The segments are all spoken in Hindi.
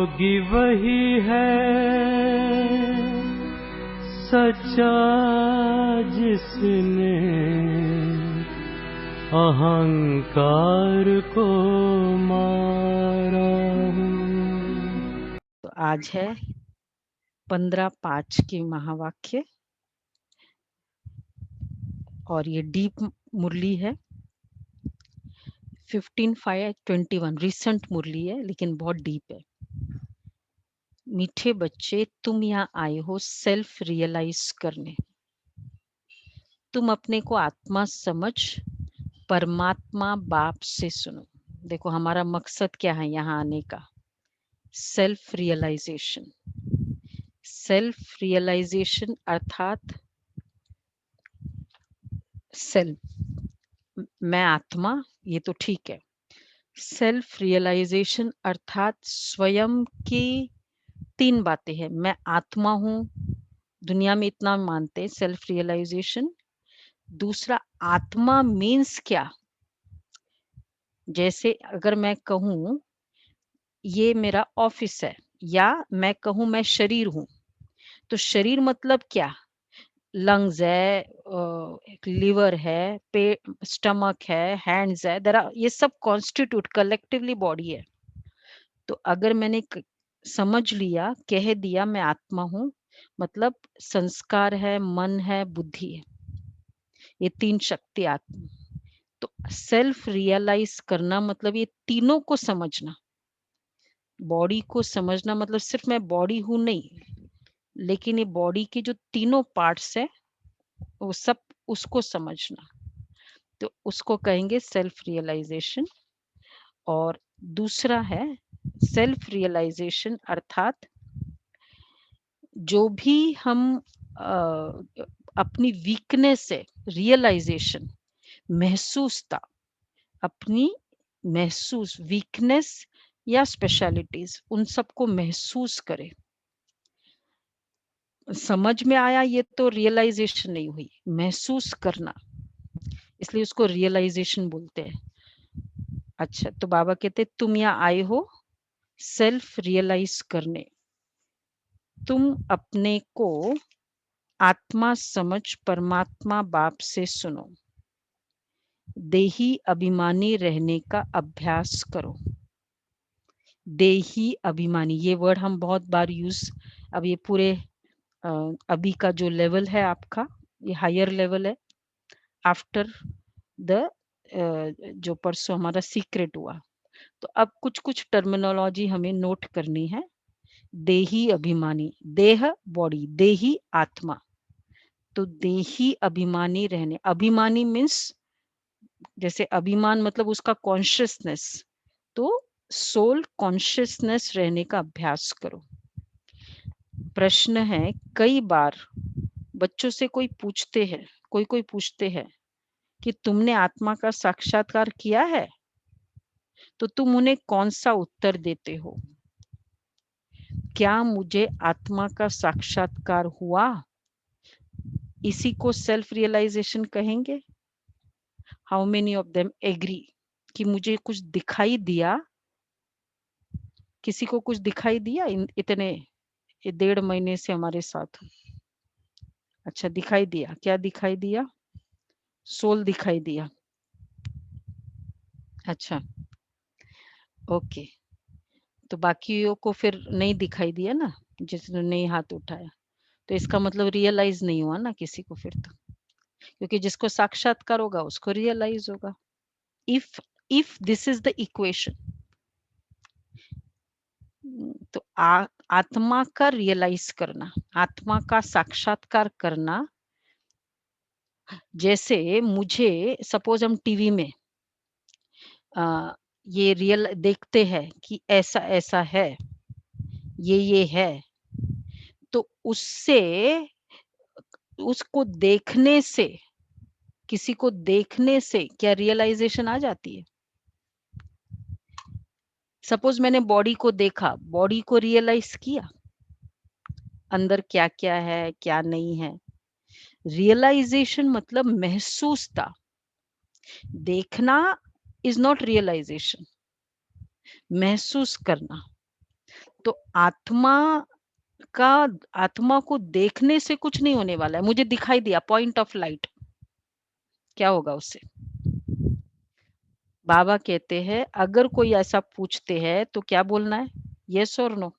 योगी वही है सच्चा, जिसने अहंकार को मारा। तो आज है 15/5 की महावाक्य और ये डीप मुरली है। 15/5/21 रिसेंट मुरली है लेकिन बहुत डीप है। मीठे बच्चे, तुम यहाँ आए हो सेल्फ रियलाइज करने। तुम अपने को आत्मा समझ परमात्मा बाप से सुनो। देखो हमारा मकसद क्या है यहाँ आने का, सेल्फ रियलाइजेशन। सेल्फ रियलाइजेशन अर्थात सेल्फ, मैं आत्मा, ये तो ठीक है। सेल्फ रियलाइजेशन अर्थात स्वयं की 3 बातें हैं। मैं आत्मा हूँ, दुनिया में इतना मानते हैं सेल्फ रियलाइजेशन। दूसरा, आत्मा मीन्स क्या? जैसे अगर मैं कहूँ ये मेरा ऑफिस है, या मैं कहूँ मैं शरीर हूँ, तो शरीर मतलब क्या? लंग्स है, लिवर है, स्टमक है, हैंड्स है, ये सब कॉन्स्टिट्यूट कलेक्टिवली बॉडी है। तो अगर मैंने समझ लिया, कह दिया मैं आत्मा हूँ, मतलब संस्कार है, मन है, बुद्धि है, ये 3 शक्ति आत्मा। तो सेल्फ रियलाइज करना मतलब ये तीनों को समझना। बॉडी को समझना मतलब सिर्फ मैं बॉडी हूं नहीं, लेकिन ये बॉडी के जो तीनों पार्ट्स है वो सब, उसको समझना। तो उसको कहेंगे सेल्फ रियलाइजेशन। और दूसरा है सेल्फ रियलाइजेशन अर्थात जो भी हम अपनी वीकनेस है, रियलाइजेशन, महसूसता, अपनी महसूस वीकनेस या स्पेशलिटीज, उन सबको महसूस करें। समझ में आया, ये तो रियलाइजेशन नहीं हुई, महसूस करना, इसलिए उसको रियलाइजेशन बोलते हैं। अच्छा, तो बाबा कहते तुम यहाँ आए हो सेल्फ रियलाइज करने। तुम अपने को आत्मा समझ परमात्मा बाप से सुनो। देही अभिमानी रहने का अभ्यास करो। देही अभिमानी, ये वर्ड हम बहुत बार यूज, अब ये पूरे अभी का जो लेवल है आपका, ये हायर लेवल है आफ्टर द जो परसों हमारा सीक्रेट हुआ। तो अब कुछ कुछ टर्मिनोलॉजी हमें नोट करनी है। देही अभिमानी, देह बॉडी, देही आत्मा। तो देही अभिमानी रहने, अभिमानी मीन्स जैसे अभिमान मतलब उसका कॉन्शियसनेस, तो सोल कॉन्शियसनेस रहने का अभ्यास करो। प्रश्न है, कई बार बच्चों से कोई पूछते हैं कि तुमने आत्मा का साक्षात्कार किया है? तो तुम उन्हें कौन सा उत्तर देते हो? क्या मुझे आत्मा का साक्षात्कार हुआ? इसी को सेल्फ रियलाइजेशन कहेंगे। How many of them agree कि मुझे कुछ दिखाई दिया? किसी को कुछ दिखाई दिया इतने 1.5 महीने से हमारे साथ? अच्छा, दिखाई दिया। क्या दिखाई दिया? सोल दिखाई दिया। अच्छा, ओके। तो बाकियों को फिर नहीं दिखाई दिया ना, जिसने नहीं हाथ उठाया। तो इसका मतलब रियलाइज नहीं हुआ ना किसी को फिर तो, क्योंकि जिसको साक्षात्कार होगा उसको रियलाइज होगा। If this is the equation, तो आत्मा का रियलाइज करना, आत्मा का साक्षात्कार करना। जैसे मुझे सपोज हम टीवी में ये रियल देखते हैं कि ऐसा ऐसा है, ये है, तो उससे, उसको देखने से, किसी को देखने से क्या रियलाइजेशन आ जाती है? सपोज मैंने बॉडी को देखा, बॉडी को रियलाइज किया अंदर क्या क्या है क्या नहीं है। रियलाइजेशन मतलब महसूसता। देखना इज नॉट रियलाइजेशन, महसूस करना। तो आत्मा को देखने से कुछ नहीं होने वाला है। मुझे दिखाई दिया पॉइंट ऑफ लाइट, क्या होगा उससे? बाबा कहते हैं अगर कोई ऐसा पूछते हैं तो क्या बोलना है? यस और नो।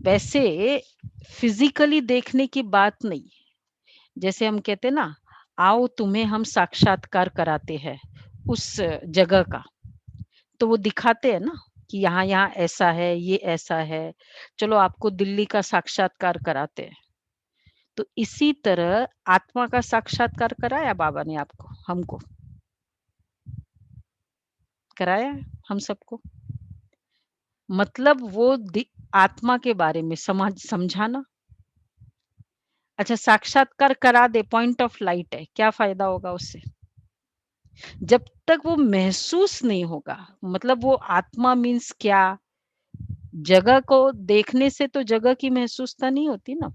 वैसे फिजिकली देखने की बात नहीं, जैसे हम कहते हैं ना, आओ तुम्हें हम साक्षात्कार कराते हैं उस जगह का, तो वो दिखाते हैं ना कि यहाँ यहाँ ऐसा है, ये ऐसा है, चलो आपको दिल्ली का साक्षात्कार कराते हैं। तो इसी तरह आत्मा का साक्षात्कार कराया बाबा ने आपको, हमको कराया है, हम सबको। मतलब वो आत्मा के बारे में समझाना। अच्छा, साक्षात्कार करा दे, पॉइंट ऑफ लाइट है, क्या फायदा होगा उससे? जब तक वो महसूस नहीं होगा, मतलब वो आत्मा मीन्स क्या, जगह को देखने से तो जगह की महसूसता नहीं होती ना,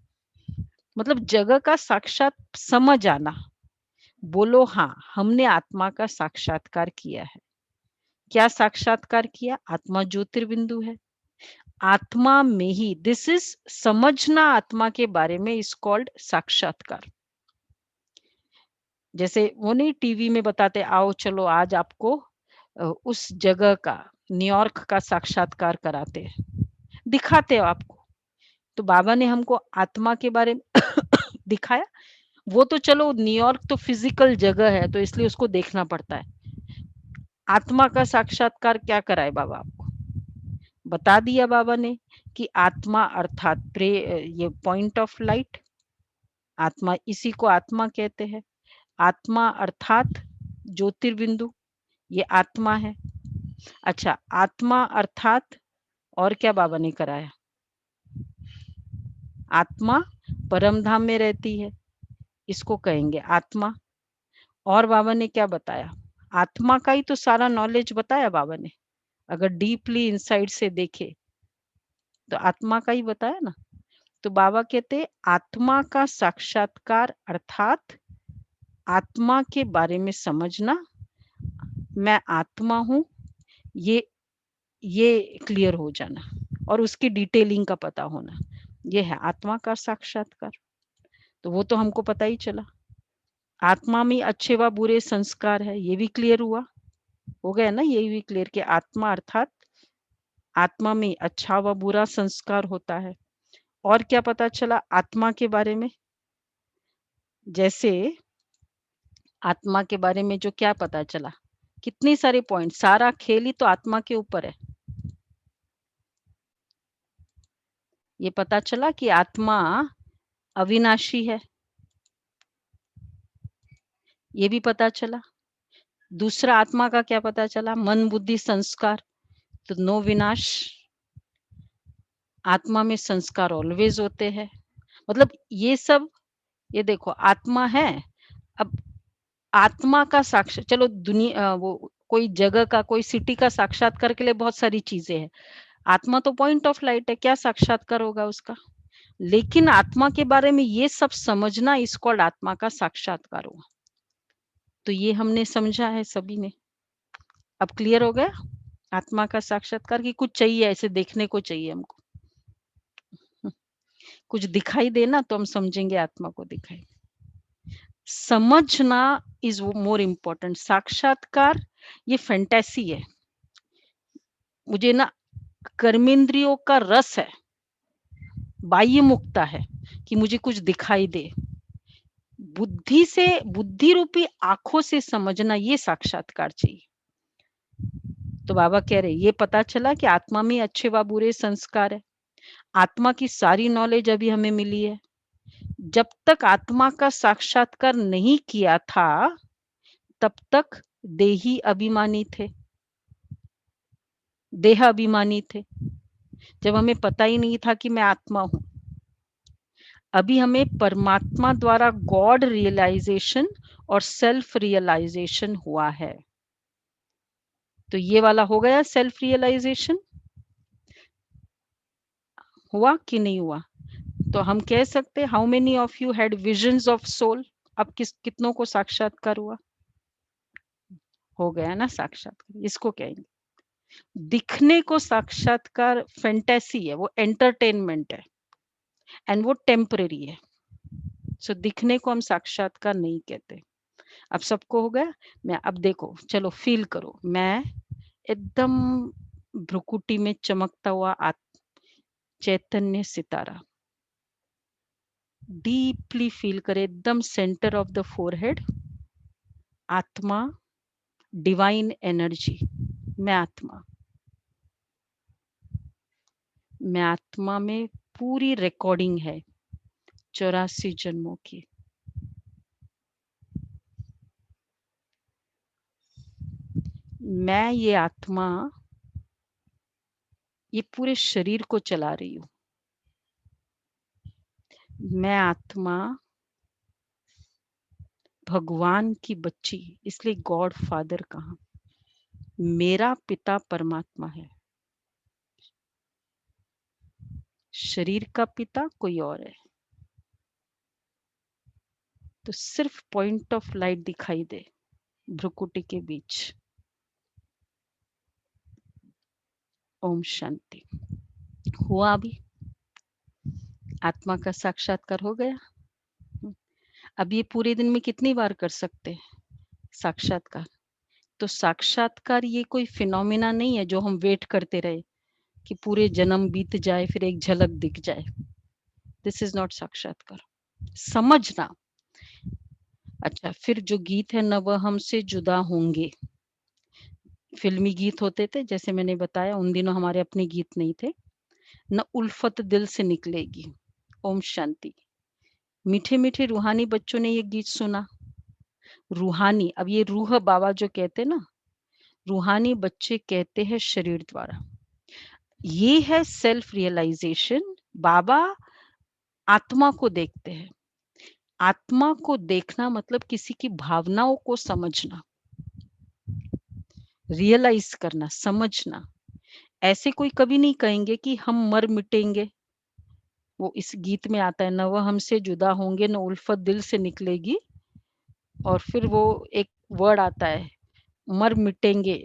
मतलब जगह का साक्षात समझ आना। बोलो हाँ, हमने आत्मा का साक्षात्कार किया है। क्या साक्षात्कार किया? आत्मा ज्योतिर्बिंदु है, आत्मा में ही, दिस इज समझना आत्मा के बारे में, इज कॉल्ड साक्षात्कार। जैसे वो नहीं टीवी में बताते, आओ चलो आज आपको उस जगह का, न्यूयॉर्क का साक्षात्कार कराते हैं, दिखाते हो आपको। तो बाबा ने हमको आत्मा के बारे में दिखाया। वो तो चलो न्यूयॉर्क तो फिजिकल जगह है तो इसलिए उसको देखना पड़ता है। आत्मा का साक्षात्कार क्या कराए बाबा आपको? बता दिया बाबा ने कि आत्मा अर्थात ये पॉइंट ऑफ लाइट, आत्मा, इसी को आत्मा कहते हैं। आत्मा अर्थात ज्योतिर्बिंदु, ये आत्मा है। अच्छा, आत्मा अर्थात और क्या बाबा ने कराया? आत्मा परम धाम में रहती है, इसको कहेंगे आत्मा। और बाबा ने क्या बताया? आत्मा का ही तो सारा नॉलेज बताया बाबा ने, अगर डीपली इनसाइड से देखे तो आत्मा का ही बताया ना। तो बाबा कहते आत्मा का साक्षात्कार अर्थात आत्मा के बारे में समझना, मैं आत्मा हूं, ये क्लियर हो जाना और उसकी डिटेलिंग का पता होना, ये है आत्मा का साक्षात्कार। तो वो तो हमको पता ही चला। आत्मा में अच्छे व बुरे संस्कार है, ये भी क्लियर हुआ, हो गया ना, ये भी क्लियर कि आत्मा अर्थात आत्मा में अच्छा व बुरा संस्कार होता है। और क्या पता चला आत्मा के बारे में? जैसे आत्मा के बारे में जो क्या पता चला, कितने सारे पॉइंट, सारा खेल ही तो आत्मा के ऊपर है। ये पता चला कि आत्मा अविनाशी है, ये भी पता चला। दूसरा आत्मा का क्या पता चला? मन बुद्धि संस्कार, तो नो विनाश, आत्मा में संस्कार ऑलवेज होते हैं। मतलब ये सब, ये देखो आत्मा है। अब आत्मा का साक्ष, चलो दुनिया वो कोई जगह का, कोई सिटी का साक्षात्कार के लिए बहुत सारी चीजें हैं। आत्मा तो पॉइंट ऑफ लाइट है, क्या साक्षात्कार होगा उसका? लेकिन आत्मा के बारे में ये सब समझना, इसको आत्मा का साक्षात्कार हुआ। तो ये हमने समझा है सभी ने। अब क्लियर हो गया आत्मा का साक्षात्कार की कुछ चाहिए, ऐसे देखने को चाहिए हमको, कुछ दिखाई देना तो हम समझेंगे आत्मा को दिखाई। समझना इज मोर इम्पोर्टेंट। साक्षात्कार ये फैंटेसी है, मुझे ना कर्मेंद्रियों का रस है, बाह्य मुक्ता है कि मुझे कुछ दिखाई दे, बुद्धि से, बुद्धि रूपी आंखों से समझना, ये साक्षात्कार चाहिए। तो बाबा कह रहे ये पता चला कि आत्मा में अच्छे व बुरे संस्कार है, आत्मा की सारी नॉलेज अभी हमें मिली है। जब तक आत्मा का साक्षात्कार नहीं किया था तब तक देही अभिमानी थे, देह अभिमानी थे, जब हमें पता ही नहीं था कि मैं आत्मा हूं। अभी हमें परमात्मा द्वारा गॉड रियलाइजेशन और सेल्फ रियलाइजेशन हुआ है। तो ये वाला हो गया सेल्फ रियलाइजेशन, हुआ कि नहीं हुआ? तो हम कह सकते how many of you had visions of soul? अब कितनों को साक्षात्कार हुआ? हो गया ना साक्षात्कार, इसको कहेंगे। दिखने को साक्षात्कार फैंटेसी है, वो एंटरटेनमेंट है एंड वो टेम्परेरी है। सो दिखने को हम साक्षात्कार नहीं कहते। अब सबको हो गया? मैं अब देखो, चलो फील करो, मैं एकदम भ्रुकुटी में चमकता हुआ चैतन्य सितारा, डीपली फील करे, एकदम सेंटर ऑफ द फोरहेड, आत्मा, डिवाइन एनर्जी। मैं आत्मा, मैं आत्मा में पूरी रिकॉर्डिंग है 84 जन्मों की। मैं ये आत्मा ये पूरे शरीर को चला रही हूँ। मैं आत्मा भगवान की बच्ची, इसलिए गॉड फादर कहा। मेरा पिता परमात्मा है, शरीर का पिता कोई और है। तो सिर्फ पॉइंट ऑफ लाइट दिखाई दे भ्रुकुटी के बीच। ओम शांति। हुआ अभी? आत्मा का साक्षात्कार हो गया। अब ये पूरे दिन में कितनी बार कर सकते हैं साक्षात्कार? तो साक्षात्कार ये कोई फिनोमिना नहीं है जो हम वेट करते रहे कि पूरे जन्म बीत जाए फिर एक झलक दिख जाए। दिस इज नॉट साक्षात्कार। समझना। अच्छा, फिर जो गीत है, न वह हमसे जुदा होंगे, फिल्मी गीत होते थे, जैसे मैंने बताया उन दिनों हमारे अपने गीत नहीं थे। न उल्फत दिल से निकलेगी। ओम शांति। मीठे मीठे रूहानी बच्चों ने ये गीत सुना। रूहानी, अब ये रूह बाबा जो कहते ना, रूहानी बच्चे कहते हैं शरीर द्वारा। ये है सेल्फ रियलाइजेशन। बाबा आत्मा को देखते हैं। आत्मा को देखना मतलब किसी की भावनाओं को समझना, रियलाइज करना, समझना। ऐसे कोई कभी नहीं कहेंगे कि हम मर मिटेंगे। वो इस गीत में आता है, न वह हमसे जुदा होंगे, न उल्फत दिल से निकलेगी। और फिर वो एक वर्ड आता है, मर मिटेंगे,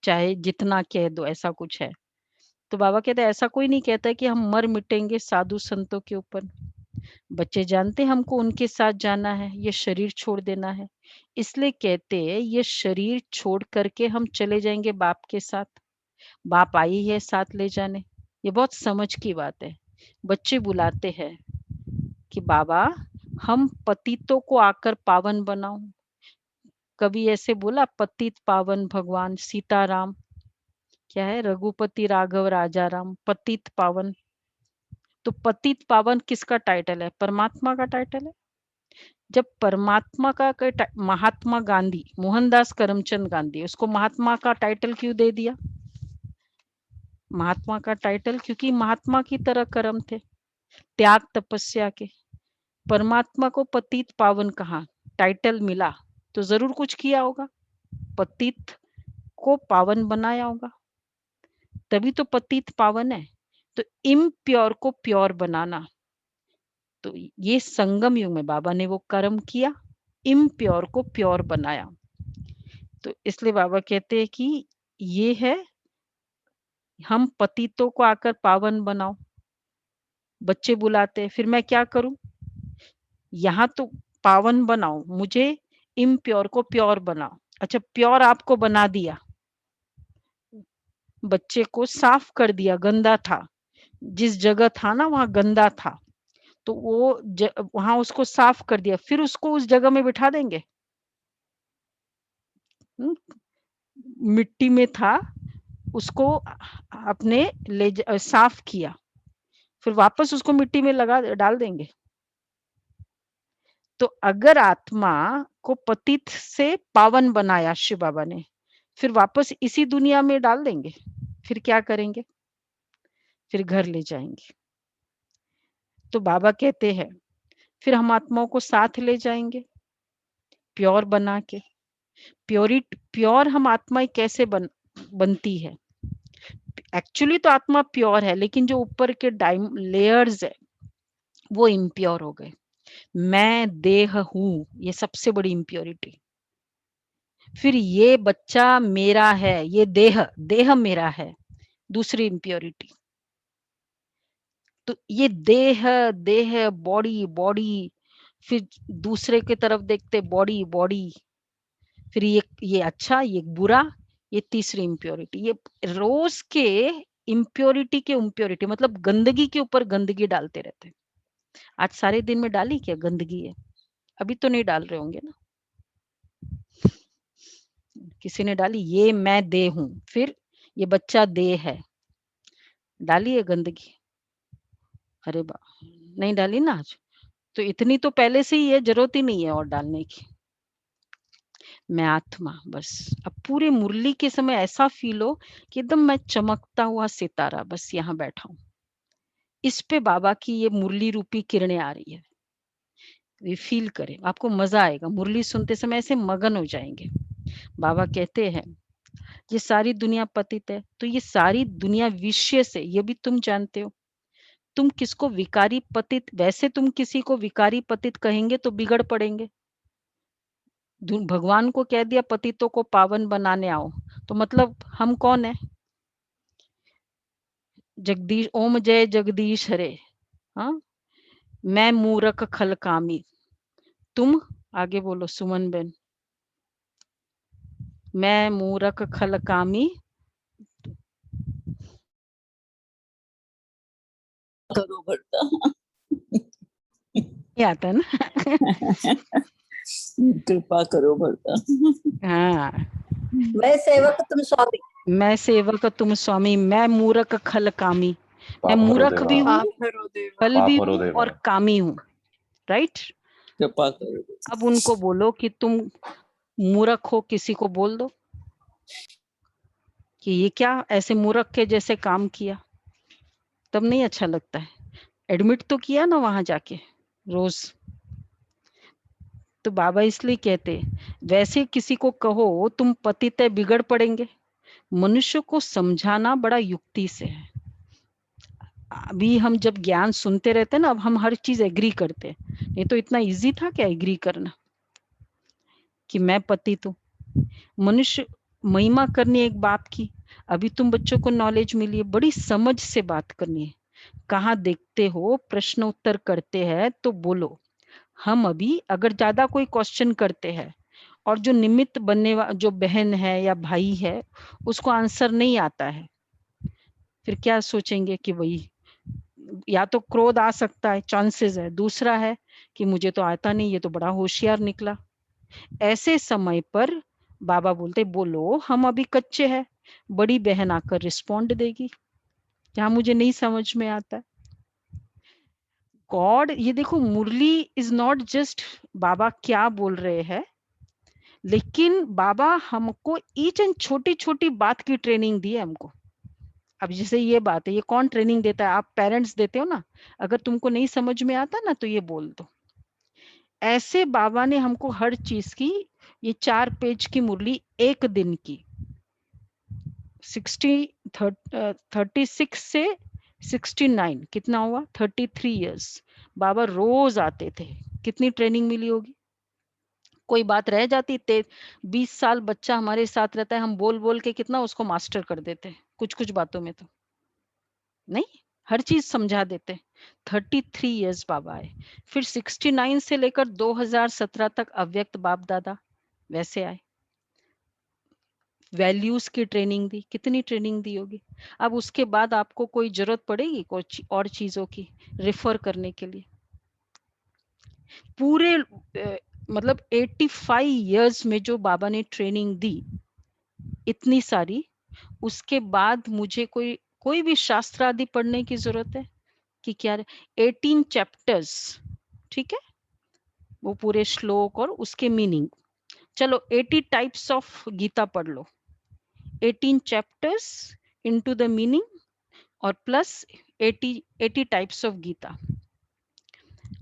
चाहे जितना कह दो, ऐसा कुछ है। तो बाबा कहते हैं ऐसा कोई नहीं कहता है कि हम मर मिटेंगे साधु संतों के ऊपर। बच्चे जानते हैं हमको उनके साथ जाना है, ये शरीर छोड़ देना है। इसलिए कहते हैं ये शरीर छोड़ करके हम चले जाएंगे बाप के साथ। बाप आई है साथ ले जाने। ये बहुत समझ की बात है। बच्चे बुलाते हैं कि बाबा हम पतितों को आकर पावन बनाओ। कभी ऐसे बोला पतित पावन भगवान सीताराम? क्या है? रघुपति राघव राजा राम, पतित पावन। तो पतित पावन किसका टाइटल है? परमात्मा का टाइटल है। जब परमात्मा का महात्मा गांधी, मोहनदास करमचंद गांधी, उसको महात्मा का टाइटल क्यों दे दिया? महात्मा का टाइटल क्योंकि महात्मा की तरह कर्म थे, त्याग तपस्या के। परमात्मा को पतित पावन कहा, टाइटल मिला तो जरूर कुछ किया होगा, पतित को पावन बनाया होगा, तभी तो पतित पावन है। तो इम्प्योर को प्योर बनाना, तो ये संगम युग में बाबा ने वो कर्म किया, इम्प्योर को प्योर बनाया। तो इसलिए बाबा कहते हैं कि ये है, हम पतितों को आकर पावन बनाओ। बच्चे बुलाते हैं, फिर मैं क्या करूं? यहाँ तो पावन बनाओ, मुझे इम्प्योर को प्योर बनाओ। अच्छा, प्योर आपको बना दिया, बच्चे को साफ कर दिया, गंदा था, जिस जगह था ना वहां गंदा था, तो वो वहां उसको साफ कर दिया, फिर उसको उस जगह में बिठा देंगे? हम्म, मिट्टी में था, उसको अपने साफ किया, फिर वापस उसको मिट्टी में लगा डाल देंगे? तो अगर आत्मा को पतित से पावन बनाया शिव बाबा ने, फिर वापस इसी दुनिया में डाल देंगे, फिर क्या करेंगे? फिर घर ले जाएंगे। तो बाबा कहते हैं फिर हम आत्माओं को साथ ले जाएंगे प्योर बना के। प्योर हम आत्माएं कैसे बनती है? एक्चुअली तो आत्मा प्योर है, लेकिन जो ऊपर के लेयर्स है वो इम्प्योर हो गए। मैं देह हूं, ये सबसे बड़ी इम्प्योरिटी। फिर ये बच्चा मेरा है, ये देह देह मेरा है, दूसरी इम्प्योरिटी। तो ये देह देह बॉडी बॉडी, फिर दूसरे की तरफ देखते बॉडी बॉडी, फिर ये अच्छा ये बुरा, ये तीसरी इम्प्योरिटी। ये रोज के इम्प्योरिटी के इम्प्योरिटी मतलब गंदगी के ऊपर गंदगी डालते रहते। आज सारे दिन में डाली क्या गंदगी है? अभी तो नहीं डाल रहे होंगे ना, किसी ने डाली? ये मैं देह हूं, फिर ये बच्चा देह है, डाली है गंदगी? अरे बा नहीं डाली ना आज। तो इतनी तो पहले से ही है, जरूरत ही नहीं है और डालने की। मैं आत्मा बस। अब पूरे मुरली के समय ऐसा फील हो कि एकदम मैं चमकता हुआ सितारा बस यहाँ बैठा हूँ। इस पे बाबा की ये मुरली रूपी किरणें आ रही है। ये फील करें, आपको मजा आएगा। मुरली सुनते समय ऐसे मगन हो जाएंगे। बाबा कहते हैं ये सारी दुनिया पतित है, तो ये सारी दुनिया विषय से, ये भी तुम जानते हो। तुम किसको विकारी पतित, वैसे तुम किसी को विकारी पतित कहेंगे तो बिगड़ पड़ेंगे। भगवान को कह दिया पतितों को पावन बनाने आओ, तो मतलब हम कौन है? जगदीश, ओम जय जगदीश हरे। हाँ, मैं मूरख खलकामी। तुम आगे बोलो सुमन बेन। मैं मूरख खलकामी। करो भरता। ये आता है ना। कृपा करो भरता। हाँ, मैं सेवक तुम स्वामी। मैं सेवक तुम स्वामी, मैं मूरख खलकामी। मैं पाप हरो मूरख भी देवा, हूँ, आप हरो देवा। खल पाप भी हरो हूँ देवा। और कामी हूँ। राइट? कृपा करो। अब उनको बोलो कि तुम मूर्ख हो, किसी को बोल दो कि ये क्या ऐसे मूर्ख के जैसे काम किया, तब नहीं अच्छा लगता है। एडमिट तो किया ना वहां जाके रोज। तो बाबा इसलिए कहते वैसे किसी को कहो तुम पतित है, बिगड़ पड़ेंगे। मनुष्य को समझाना बड़ा युक्ति से है। अभी हम जब ज्ञान सुनते रहते हैं ना, अब हम हर चीज एग्री करते हैं। नहीं तो इतना इजी था क्या एग्री करना कि मैं पतित हूँ? मनुष्य महिमा करनी एक बात की। अभी तुम बच्चों को नॉलेज मिली है, बड़ी समझ से बात करनी है। कहाँ देखते हो, प्रश्न उत्तर करते हैं तो बोलो। हम अभी अगर ज्यादा कोई क्वेश्चन करते हैं और जो निमित्त बनने जो बहन है या भाई है उसको आंसर नहीं आता है, फिर क्या सोचेंगे कि वही, या तो क्रोध आ सकता है, चांसेस है। दूसरा है कि मुझे तो आता नहीं, ये तो बड़ा होशियार निकला। ऐसे समय पर बाबा बोलते बोलो हम अभी कच्चे हैं, बड़ी बहन आकर रिस्पॉन्ड देगी जहां मुझे नहीं समझ में आता। गॉड, ये देखो मुरली इज नॉट जस्ट बाबा क्या बोल रहे हैं, लेकिन बाबा हमको ईच एंड छोटी छोटी बात की ट्रेनिंग दी है हमको। अब जैसे ये बात है, ये कौन ट्रेनिंग देता है? आप पेरेंट्स देते हो ना। अगर तुमको नहीं समझ में आता ना तो ये बोल दो। ऐसे बाबा ने हमको हर चीज की, ये 4 पेज की मुरली एक दिन की 36 से 69 कितना हुआ, 33 इयर्स बाबा रोज आते थे। कितनी ट्रेनिंग मिली होगी? कोई बात रह जाती 20 साल बच्चा हमारे साथ रहता है, हम बोल बोल के कितना उसको मास्टर कर देते हैं कुछ कुछ बातों में। तो नहीं, हर चीज समझा देते। 33 इयर्स बाबा आए, फिर 69 से लेकर 2017 तक अव्यक्त बाप दादा वैसे आए। वैल्यूज की ट्रेनिंग दी, कितनी ट्रेनिंग दी होगी। अब उसके बाद आपको कोई जरूरत पड़ेगी कुछ और चीजों की रेफर करने के लिए? पूरे मतलब 85 इयर्स में जो बाबा ने ट्रेनिंग दी इतनी सारी, उसके बाद मुझे कोई भी शास्त्र आदि पढ़ने की जरूरत है कि क्या? 18 चैप्टर्स, ठीक है, वो पूरे श्लोक और उसके मीनिंग। चलो 80 टाइप्स ऑफ गीता पढ़ लो, 18 चैप्टर्स इनटू द मीनिंग और प्लस 80 टाइप्स ऑफ गीता।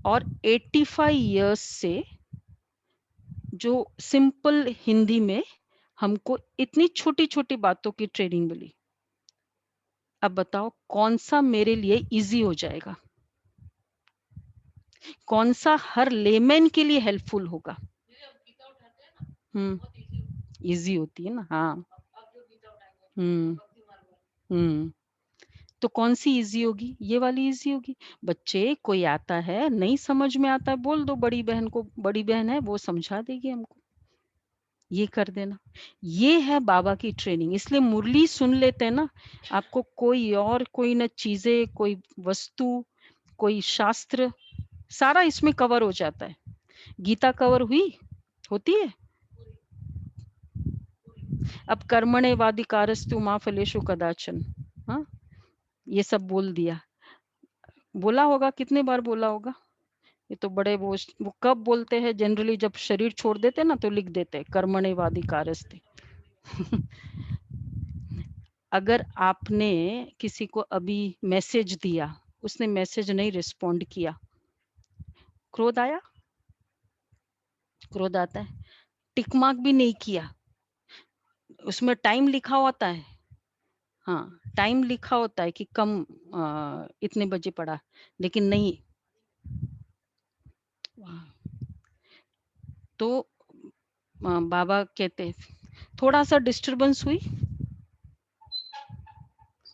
और 85 इयर्स से जो सिंपल हिंदी में हमको इतनी छोटी छोटी बातों की ट्रेनिंग मिली। अब बताओ कौन सा मेरे लिए इजी हो जाएगा, कौन सा हर लेमैन के लिए हेल्पफुल होगा? इजी होती है ना। हाँ। हम्म। हम्म। तो कौन सी इजी होगी? ये वाली इजी होगी। बच्चे कोई आता है नहीं समझ में आता है, बोल दो बड़ी बहन को, बड़ी बहन है वो समझा देगी हमको, ये कर देना। ये है बाबा की ट्रेनिंग। इसलिए मुरली सुन लेते हैं ना, आपको कोई और कोई न चीजें, कोई वस्तु, कोई शास्त्र, सारा इसमें कवर हो जाता है। गीता कवर हुई होती है। अब कर्मणे वादिकारस्तु मा फलेषु कदाचन, हाँ, ये सब बोल दिया। बोला होगा, कितने बार बोला होगा? ये तो बड़े वो कब बोलते हैं जनरली, जब शरीर छोड़ देते ना तो लिख देते हैं कर्मणे वादिकारस्ते। अगर आपने किसी को अभी मैसेज दिया, उसने मैसेज नहीं रिस्पॉन्ड किया, क्रोध आया? क्रोध आता है। टिक मार्क भी नहीं किया, उसमें टाइम लिखा होता है, हाँ टाइम लिखा होता है कि कम इतने बजे पड़ा, लेकिन नहीं। तो बाबा कहते थोड़ा सा डिस्टरबेंस हुई,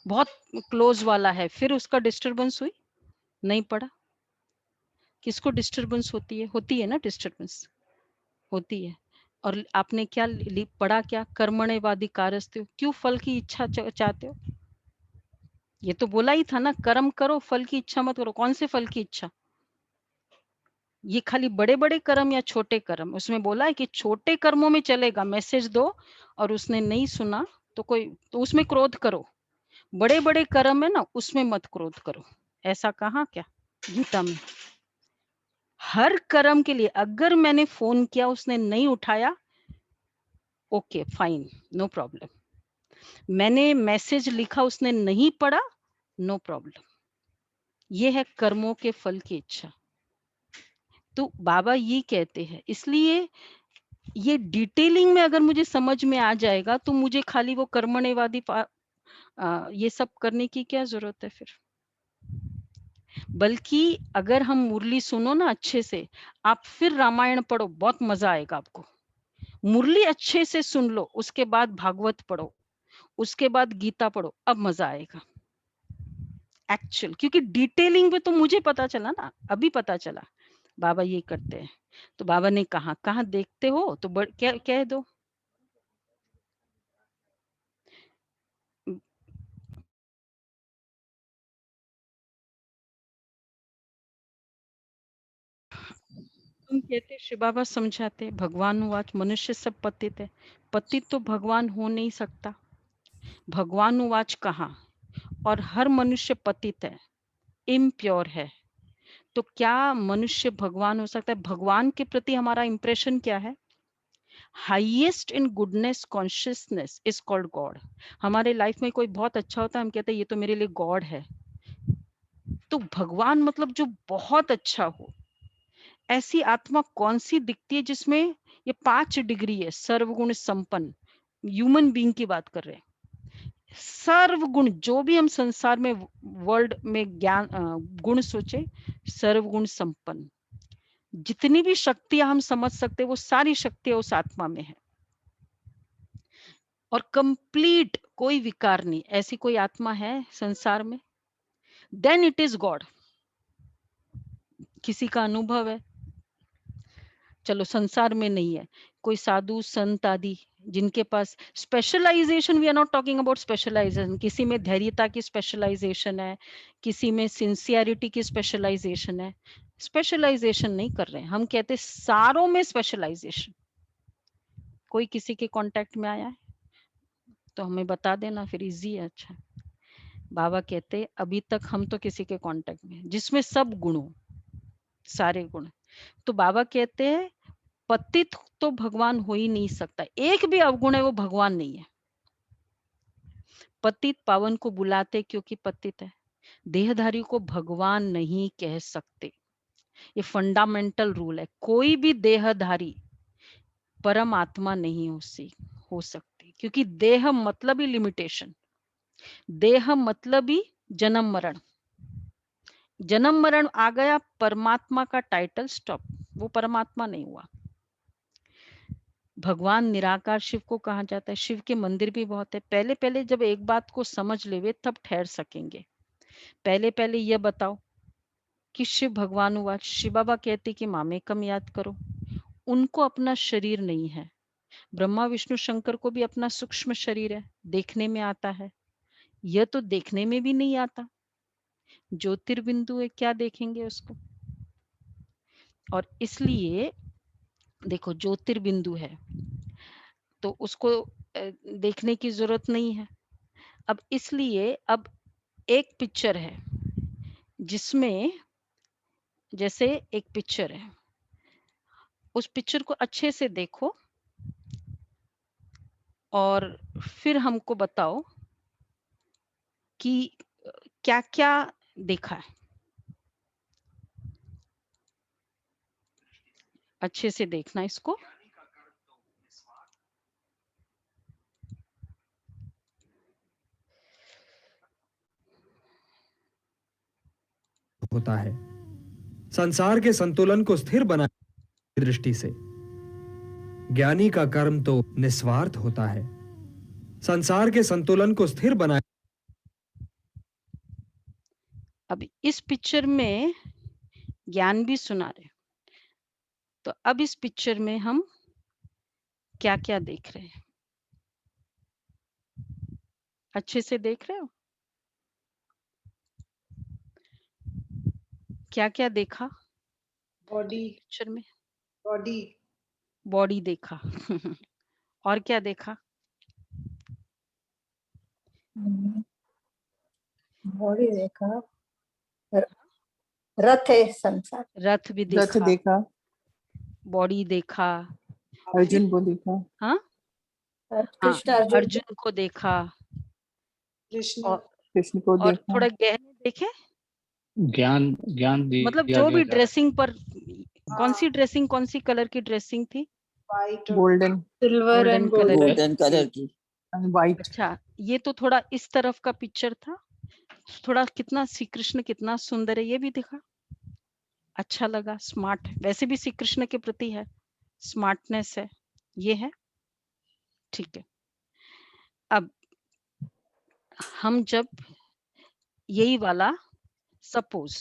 बहुत क्लोज वाला है, फिर उसका डिस्टरबेंस हुई, नहीं पड़ा। किसको डिस्टरबेंस होती है? होती है ना डिस्टरबेंस, होती है। और आपने क्या पढ़ा? क्या कर्मणे वादिकारस्ते हो, क्यों फल की इच्छा चाहते हो? ये तो बोला ही था ना, कर्म करो, फल की इच्छा मत करो। कौन से फल की इच्छा? ये खाली बड़े बड़े कर्म या छोटे कर्म? उसमें बोला है कि छोटे कर्मों में चलेगा, मैसेज दो और उसने नहीं सुना तो कोई, तो उसमें क्रोध करो। बड़े बड़े कर्म है ना, उसमें मत क्रोध करो। ऐसा कहा क्या गीता में? हर कर्म के लिए, अगर मैंने फोन किया उसने नहीं उठाया, ओके फाइन, नो प्रॉब्लम। मैंने मैसेज लिखा उसने नहीं पढ़ा, नो प्रॉब्लम। ये है कर्मों के फल की इच्छा। तो बाबा ये कहते हैं, इसलिए ये डिटेलिंग में अगर मुझे समझ में आ जाएगा तो मुझे खाली वो कर्मण्यवादी ये सब करने की क्या जरूरत है फिर? बल्कि अगर हम मुरली सुनो ना अच्छे से, आप फिर रामायण पढ़ो, बहुत मजा आएगा आपको। मुरली अच्छे से सुन लो, उसके बाद भागवत पढ़ो, उसके बाद गीता पढ़ो, अब मजा आएगा एक्चुअल। क्योंकि डिटेलिंग में तो मुझे पता चला ना, अभी पता चला बाबा ये करते हैं। तो बाबा ने कहा, कहाँ देखते हो तो क्या कह दो। तुम कहते, शिव बाबा समझाते, भगवान वाच मनुष्य सब पतित है। पतित तो भगवान हो नहीं सकता। भगवान वाच कहा, और हर मनुष्य पतित है, इम्प्योर है। तो क्या मनुष्य भगवान हो सकता है? भगवान के प्रति हमारा इंप्रेशन क्या है? Highest in goodness consciousness is called God. हमारे लाइफ में कोई बहुत अच्छा होता है, हम कहते हैं ये तो मेरे लिए गॉड है। तो भगवान मतलब जो बहुत अच्छा हो। ऐसी आत्मा कौन सी दिखती है जिसमें ये 5 डिग्री है? सर्वगुण संपन्न ह्यूमन बीइंग की बात कर रहे हैं। सर्वगुण, जो भी हम संसार में वर्ल्ड में ज्ञान गुण सोचे, सर्वगुण संपन्न। जितनी भी शक्तियां हम समझ सकते, वो सारी शक्तियां उस आत्मा में है। और कंप्लीट, कोई विकार नहीं। ऐसी कोई आत्मा है संसार में? Then it is God. किसी का अनुभव है? चलो संसार में नहीं है, कोई साधु संत आदि जिनके पास specialization, we are not talking about specialization, किसी में धैर्यता की स्पेशलाइजेशन है, किसी में सिंसियरिटी की स्पेशलाइजेशन है। स्पेशलाइजेशन नहीं कर रहे हैं हम, कहते सारों में स्पेशलाइजेशन। कोई किसी के कांटेक्ट में आया है तो हमें बता देना, फिर इजी है। अच्छा, बाबा कहते अभी तक हम तो किसी के कांटेक्ट में जिसमें सब गुण हो, सारे गुण। तो बाबा कहते हैं पतित तो भगवान हो ही नहीं सकता। एक भी अवगुण है वो भगवान नहीं है। पतित पावन को बुलाते क्योंकि पतित है। देहधारी को भगवान नहीं कह सकते। ये फंडामेंटल रूल है। कोई भी देहधारी परमात्मा नहीं हो सकती, क्योंकि देह मतलब ही लिमिटेशन, देह मतलब ही जन्म मरण। जन्म मरण आ गया, परमात्मा का टाइटल स्टॉप, वो परमात्मा नहीं हुआ। भगवान निराकार शिव को कहा जाता है। शिव के मंदिर भी बहुत है। पहले पहले जब एक बात को समझ लेवे तब ठहर सकेंगे। पहले पहले ये बताओ कि शिव भगवान हुआ, शिव बाबा कहते कि मामेकम याद करो। उनको अपना शरीर नहीं है। ब्रह्मा विष्णु शंकर को भी अपना सूक्ष्म शरीर है, देखने में आता है। यह तो देखने में भी नहीं आता। ज्योतिर्बिंदु है, क्या देखेंगे उसको। और इसलिए देखो ज्योतिर्बिंदु है तो उसको देखने की जरूरत नहीं है। अब इसलिए अब एक पिक्चर है जिसमें, जैसे एक पिक्चर है, उस पिक्चर को अच्छे से देखो और फिर हमको बताओ कि क्या क्या देखा है। अच्छे से देखना इसको। होता है संसार के संतुलन को स्थिर बनाने की दृष्टि से। ज्ञानी का कर्म तो निस्वार्थ होता है, संसार के संतुलन को स्थिर बनाए। अब इस पिक्चर में ज्ञान भी सुना रहे, तो अब इस पिक्चर में हम क्या क्या देख रहे हैं, अच्छे से देख रहे हो। क्या क्या देखा बॉडी पिक्चर में? बॉडी बॉडी देखा और क्या देखा? बॉडी देखा, रथ है संसार, रथ भी रथ देखा, देखा, बॉडी देखा, अर्जुन को देखा, हाँ हाँ, कृष्ण अर्जुन अर्जुन को देखा कृष्ण और कृष्ण को और देखा, थोड़ा गहरे देखे, ज्ञान ज्ञान मतलब दिया जो गया भी था। ड्रेसिंग पर, कौन सी ड्रेसिंग, कौन सी कलर की ड्रेसिंग थी? वाइट और golden silver golden and color golden. Golden colour की, वाइट। अच्छा, ये तो थोड़ा इस तरफ का पिक्चर था। थोड़ा कितना श्री कृष्ण कितना सुंदर है, ये भी देखा, अच्छा लगा, स्मार्ट। वैसे भी श्री कृष्ण के प्रति है, स्मार्टनेस है, ये है, ठीक है। अब हम जब यही वाला सपोज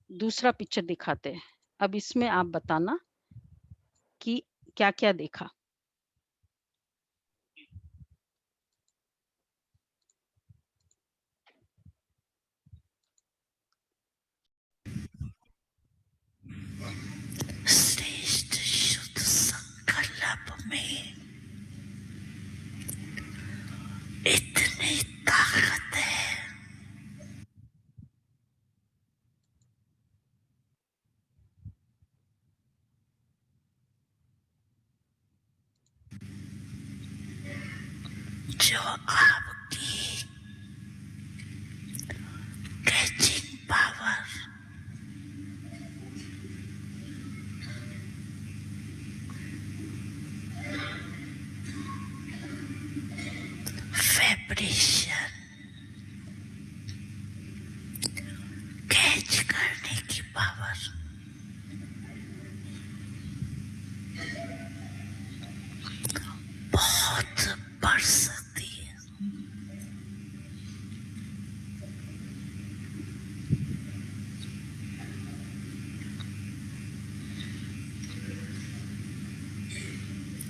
दूसरा पिक्चर दिखाते हैं, अब इसमें आप बताना कि क्या क्या देखा। श्रेष्ठ शुद्ध संकल्प में इतनी ताकत है, जो आपकी कैचिंग पावर, वाइब्रेशन कैच करने की पावर, बहुत बढ़ सकती है।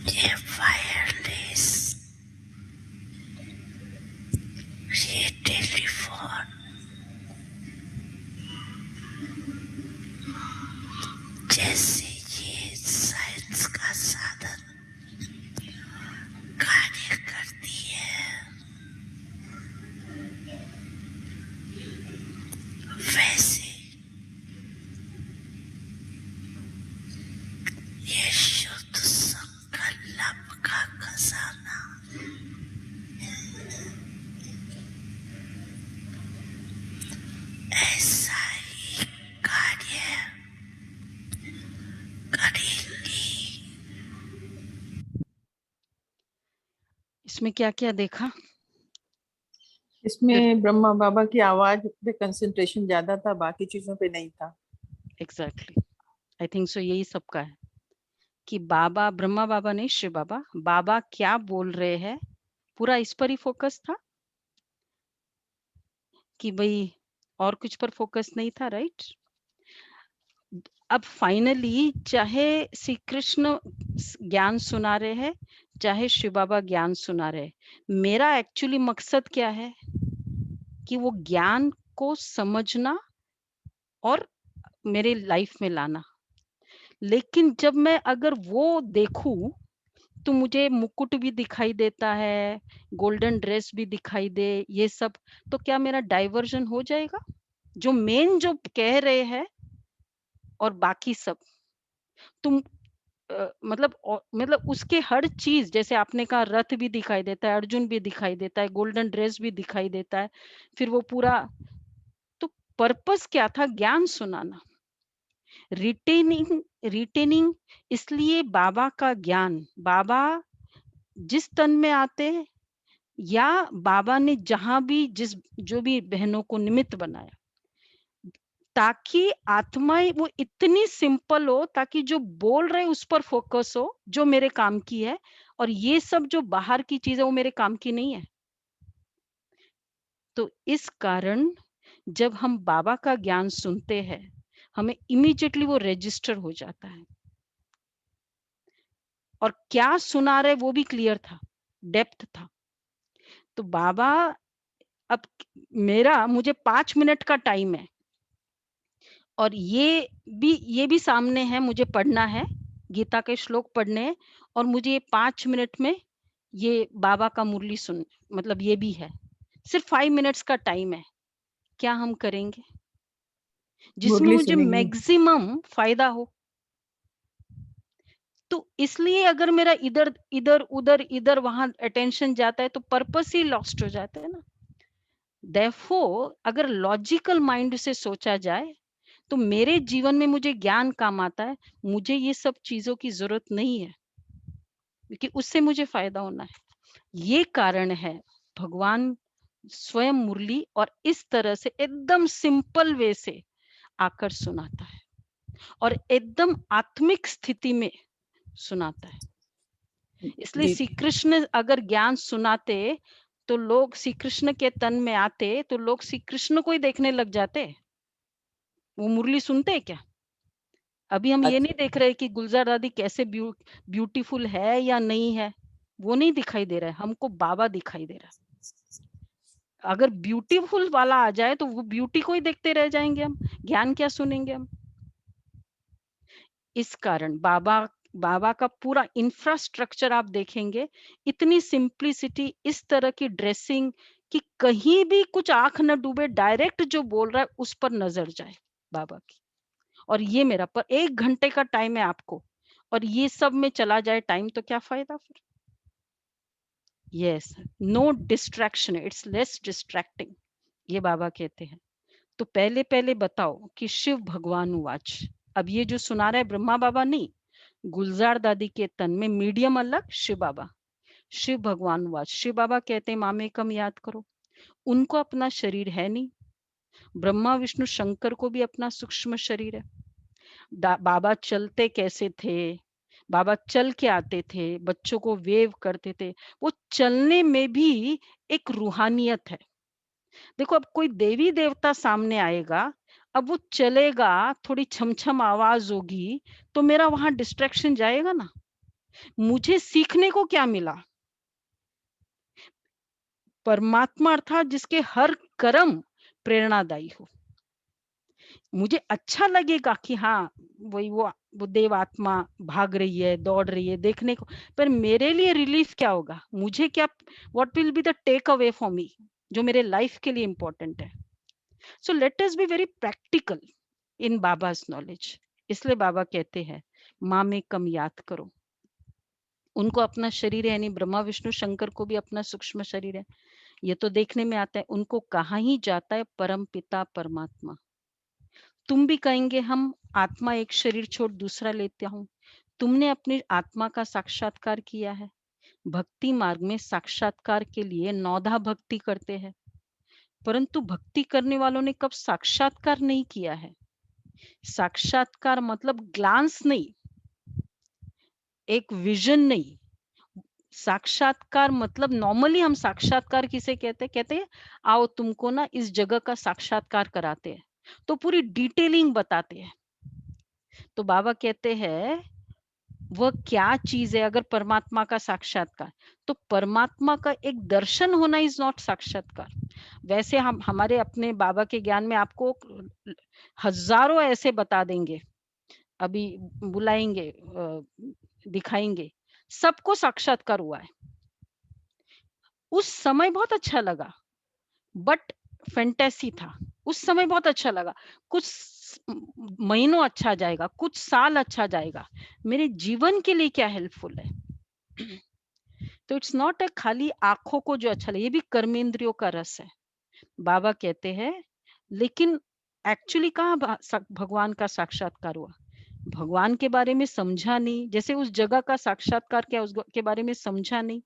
ये वायरलेस, ये टेलीफोन, जैसे ये साइंस का साधन कार्य करती है, वैसे ये शुद्ध संकल्प का खजाना ऐसा ही कार्य करेगी। इसमें क्या क्या देखा? इसमें ब्रह्मा बाबा की आवाज पे कंसंट्रेशन ज्यादा था, बाकी चीजों पे नहीं था। एग्जैक्टली, आई थिंक सो, यही सबका है। कि बाबा, ब्रह्मा बाबा नहीं, शिव बाबा, बाबा क्या बोल रहे हैं, पूरा इस पर ही फोकस था कि भाई और कुछ पर फोकस नहीं था, राइट? अब फाइनली चाहे श्री कृष्ण ज्ञान सुना रहे हैं, चाहे शिव बाबा ज्ञान सुना रहे, मेरा एक्चुअली मकसद क्या है कि वो ज्ञान को समझना और मेरे लाइफ में लाना। लेकिन जब मैं अगर वो देखूं तो मुझे मुकुट भी दिखाई देता है, गोल्डन ड्रेस भी दिखाई दे, ये सब, तो क्या मेरा डाइवर्जन हो जाएगा? जो मेन जो कह रहे हैं और बाकी सब तुम मतलब उसके हर चीज, जैसे आपने कहा रथ भी दिखाई देता है, अर्जुन भी दिखाई देता है, गोल्डन ड्रेस भी दिखाई देता है, फिर वो पूरा, तो पर्पस क्या था? ज्ञान सुनाना, रिटेनिंग रिटेनिंग। इसलिए बाबा का ज्ञान, बाबा जिस तन में आते हैं या बाबा ने जहां भी जिस जो भी बहनों को निमित्त बनाया, ताकि आत्माएं वो इतनी सिंपल हो, ताकि जो बोल रहे उस पर फोकस हो, जो मेरे काम की है, और ये सब जो बाहर की चीज है वो मेरे काम की नहीं है। तो इस कारण जब हम बाबा का ज्ञान सुनते हैं, हमें इमीडिएटली वो रजिस्टर हो जाता है, और क्या सुना रहे वो भी क्लियर था, डेप्थ था। तो बाबा, अब मुझे 5 मिनट का टाइम है, और ये भी सामने है, मुझे पढ़ना है, गीता के श्लोक पढ़ने हैं, और मुझे ये 5 मिनट में ये बाबा का मुरली सुन, मतलब ये भी है, सिर्फ 5 मिनट्स का टाइम है। क्या हम करेंगे जिसमें मुरली मुझे सुनेंगे। मैक्सिमम फायदा हो? तो इसलिए अगर मेरा इधर इधर उधर इधर वहां अटेंशन जाता है तो पर्पस ही लॉस्ट हो जाता है ना। देयरफॉर अगर लॉजिकल माइंड से सोचा जाए तो मेरे जीवन में मुझे ज्ञान काम आता है, मुझे ये सब चीजों की जरूरत नहीं है, क्योंकि उससे मुझे फायदा होना है। ये कारण है भगवान स्वयं मुरली और इस तरह से एकदम सिंपल वे से आकर सुनाता है, और एकदम आत्मिक स्थिति में सुनाता है। इसलिए जी श्री कृष्ण अगर ज्ञान सुनाते तो लोग श्री कृष्ण के तन में आते तो लोग श्री कृष्ण को ही देखने लग जाते, वो मुरली सुनते क्या? अभी हम ये नहीं देख रहे कि गुलजार दादी कैसे ब्यूटीफुल है या नहीं है, वो नहीं दिखाई दे रहा है, हमको बाबा दिखाई दे रहा है। अगर ब्यूटीफुल वाला आ जाए तो वो ब्यूटी को ही देखते रह जाएंगे, हम ज्ञान क्या सुनेंगे हम? इस कारण बाबा का पूरा इंफ्रास्ट्रक्चर आप देखेंगे, इतनी सिंप्लिसिटी, इस तरह की ड्रेसिंग कि कहीं भी कुछ आंख न डूबे, डायरेक्ट जो बोल रहा है उस पर नजर जाए बाबा की। और ये मेरा पर 1 घंटे का टाइम है आपको, और ये सब में चला जाए टाइम तो क्या फायदा फिर? Yes, no distraction, it's less distracting, ये बाबा कहते हैं। तो पहले पहले बताओ कि शिव भगवान उवाच, अब ये जो सुना रहा है ब्रह्मा बाबा नहीं, गुलजार दादी के तन में मीडियम अलग, शिव बाबा। शिव भगवान उवाच, शिव बाबा कहते हैं मामेकम याद करो, उनको अपना शरीर है नहीं, ब्रह्मा विष्णु शंकर को भी अपना सूक्ष्म शरीर है। बाबा चलते कैसे थे? बाबा चल के आते थे, बच्चों को वेव करते थे, वो चलने में भी एक रूहानियत है। देखो अब कोई देवी देवता सामने आएगा, अब वो चलेगा, थोड़ी छमछम आवाज होगी, तो मेरा वहां डिस्ट्रैक्शन जाएगा ना। मुझे सीखने को क्या मिला? परमात्मा अर्थात जिसके हर कर्म प्रेरणादायी हो। मुझे अच्छा लगेगा कि हाँ वही वो देव आत्मा भाग रही है, दौड़ रही है, देखने को, पर मेरे लिए रिलीफ क्या होगा? मुझे क्या, what will be the take away for me, जो मेरे लाइफ के लिए इंपॉर्टेंट है। So let us be very practical in बाबा's नॉलेज। इसलिए बाबा कहते हैं माँ में कम याद करो, उनको अपना शरीर है, यानी ब्रह्मा विष्णु शंकर को भी अपना सूक्ष्म शरीर है, ये तो देखने में आता है, उनको कहाँ ही जाता है परम पिता परमात्मा। तुम भी कहेंगे हम आत्मा एक शरीर छोड़ दूसरा लेते हूँ, तुमने अपनी आत्मा का साक्षात्कार किया है? भक्ति मार्ग में साक्षात्कार के लिए नौधा भक्ति करते हैं, परंतु भक्ति करने वालों ने कब साक्षात्कार नहीं किया है। साक्षात्कार मतलब ग्लांस नहीं, एक विजन नहीं। साक्षात्कार मतलब नॉर्मली हम साक्षात्कार किसे कहते हैं आओ तुमको ना इस जगह का साक्षात्कार कराते हैं, तो पूरी डिटेलिंग बताते हैं। तो बाबा कहते हैं वह क्या चीज है अगर परमात्मा का साक्षात्कार, तो परमात्मा का एक दर्शन होना इज नॉट साक्षात्कार। वैसे हम हमारे अपने बाबा के ज्ञान में आपको हजारों ऐसे बता देंगे, अभी बुलाएंगे दिखाएंगे, सबको साक्षात्कार हुआ है। उस समय बहुत अच्छा लगा, बट फैंटेसी था। उस समय बहुत अच्छा लगा, कुछ महीनों अच्छा जाएगा, कुछ साल अच्छा जाएगा, मेरे जीवन के लिए क्या हेल्पफुल है। तो इट्स नॉट ए खाली आंखों को जो अच्छा लगे, ये भी कर्मेंद्रियों का रस है। बाबा कहते हैं लेकिन एक्चुअली कहाँ भगवान का साक्षात्कार हुआ, भगवान के बारे में समझा नहीं, जैसे उस जगह का साक्षात्कार क्या उसके बारे में समझा नहीं,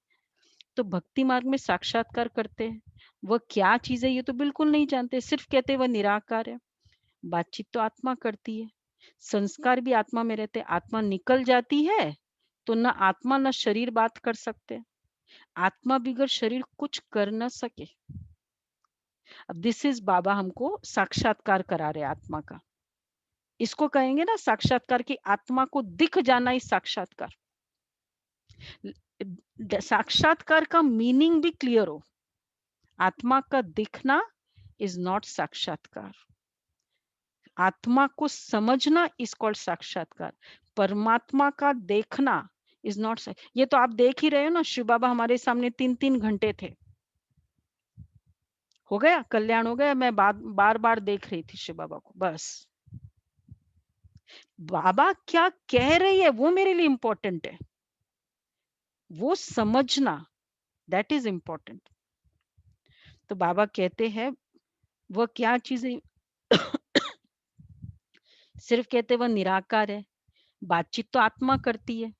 तो भक्ति मार्ग में साक्षात्कार करते हैं वह क्या चीज है ये तो बिल्कुल नहीं जानते, सिर्फ कहते हैं वह निराकार है। बातचीत तो आत्मा करती है, संस्कार भी आत्मा में रहते, आत्मा निकल जाती है तो न आत्मा न शरीर बात कर सकते, आत्मा बिगर शरीर कुछ कर न सके। अब दिस इज बाबा हमको साक्षात्कार करा रहे आत्मा का, इसको कहेंगे ना साक्षात्कार की, आत्मा को दिख जाना इस साक्षात्कार। साक्षात्कार का मीनिंग भी क्लियर हो, आत्मा का दिखना इज नॉट साक्षात्कार, आत्मा को समझना इज कॉल्ड साक्षात्कार, परमात्मा का देखना इज नॉट। ये तो आप देख ही रहे हो ना, शिव बाबा हमारे सामने 3-3 घंटे थे, हो गया कल्याण हो गया, मैं बार बार देख रही थी शिव बाबा को, बस बाबा क्या कह रही है वो मेरे लिए इंपॉर्टेंट है, वो समझना दैट इज इंपॉर्टेंट। तो बाबा कहते हैं वह क्या चीज है, सिर्फ कहते वह निराकार है, बातचीत तो आत्मा करती है,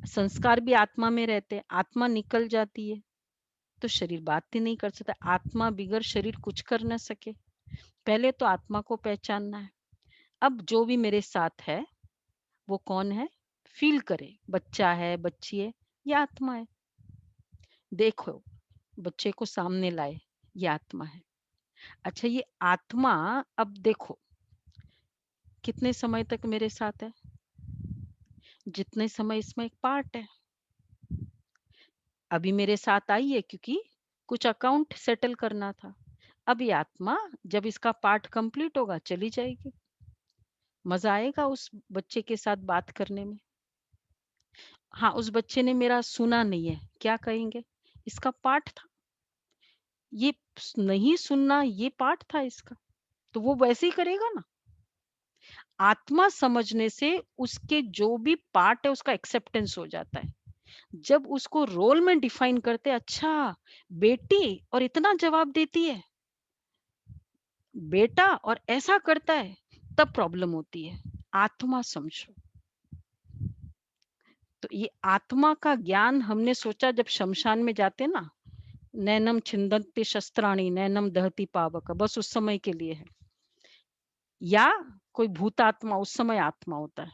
संस्कार भी आत्मा में रहते हैं, आत्मा निकल जाती है तो शरीर बात ही नहीं कर सकता, आत्मा बिगर शरीर कुछ कर न सके। पहले तो आत्मा को पहचानना है। अब जो भी मेरे साथ है वो कौन है, फील करे, बच्चा है, बच्ची है, या आत्मा है। देखो बच्चे को सामने लाए, ये आत्मा है। अच्छा ये आत्मा अब देखो कितने समय तक मेरे साथ है, जितने समय इसमें एक पार्ट है। अभी मेरे साथ आई है क्योंकि कुछ अकाउंट सेटल करना था, अब ये आत्मा जब इसका पार्ट कंप्लीट होगा चली जाएगी, मजा आएगा उस बच्चे के साथ बात करने में। हाँ उस बच्चे ने मेरा सुना नहीं है, क्या कहेंगे, इसका पार्ट था, ये नहीं सुनना ये पार्ट था इसका, तो वो वैसे ही करेगा ना। आत्मा समझने से उसके जो भी पार्ट है उसका एक्सेप्टेंस हो जाता है। जब उसको रोल में डिफाइन करते, अच्छा बेटी और इतना जवाब देती है, बेटा और ऐसा करता है, तब प्रॉब्लम होती है। आत्मा समझो, तो ये आत्मा का ज्ञान हमने सोचा जब शमशान में जाते ना, नैनम छिंदन्ति शस्त्राणी नैनम दहती पावक, बस उस समय के लिए है, या कोई भूतात्मा उस समय आत्मा होता है,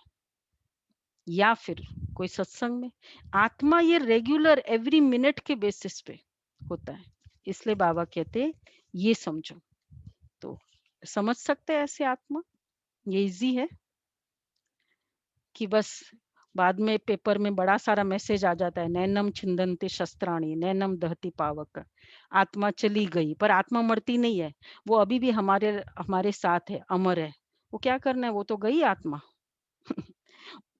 या फिर कोई सत्संग में आत्मा, ये रेगुलर एवरी मिनट के बेसिस पे होता है। इसलिए बाबा कहते ये समझो, तो समझ सकते हैं ऐसे आत्मा, ये इजी है कि बस बाद में पेपर में बड़ा सारा मैसेज आ जाता है, नैनम छिंदन्ति शस्त्राणी नैनम दहती पावक, आत्मा चली गई, पर आत्मा मरती नहीं है, वो अभी भी हमारे साथ है, अमर है। वो क्या करना है, वो तो गई आत्मा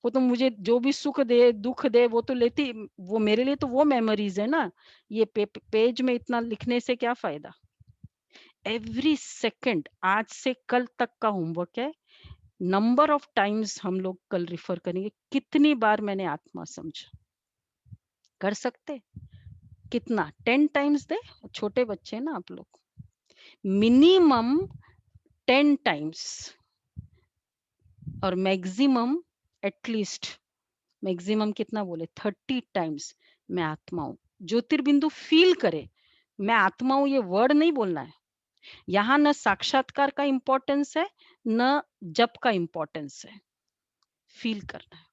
वो तो मुझे जो भी सुख दे दुख दे वो तो लेती, वो मेरे लिए तो वो मेमोरीज है ना, ये पेज में इतना लिखने से क्या फायदा। एवरी सेकंड आज से कल तक का होमवर्क है, नंबर ऑफ टाइम्स हम लोग कल रिफर करेंगे, कितनी बार मैंने आत्मा समझा, कर सकते कितना, 10 टाइम्स दे, छोटे बच्चे ना आप लोग, मिनिमम 10 टाइम्स और मैक्सिमम एटलीस्ट, मैक्सिमम कितना बोले 30 टाइम्स मैं आत्मा हूं, ज्योतिर्बिंदु फील करे मैं आत्मा हूं, ये वर्ड नहीं बोलना है। यहाँ न साक्षात्कार का इंपॉर्टेंस है न जप का इंपॉर्टेंस है, फील करना है।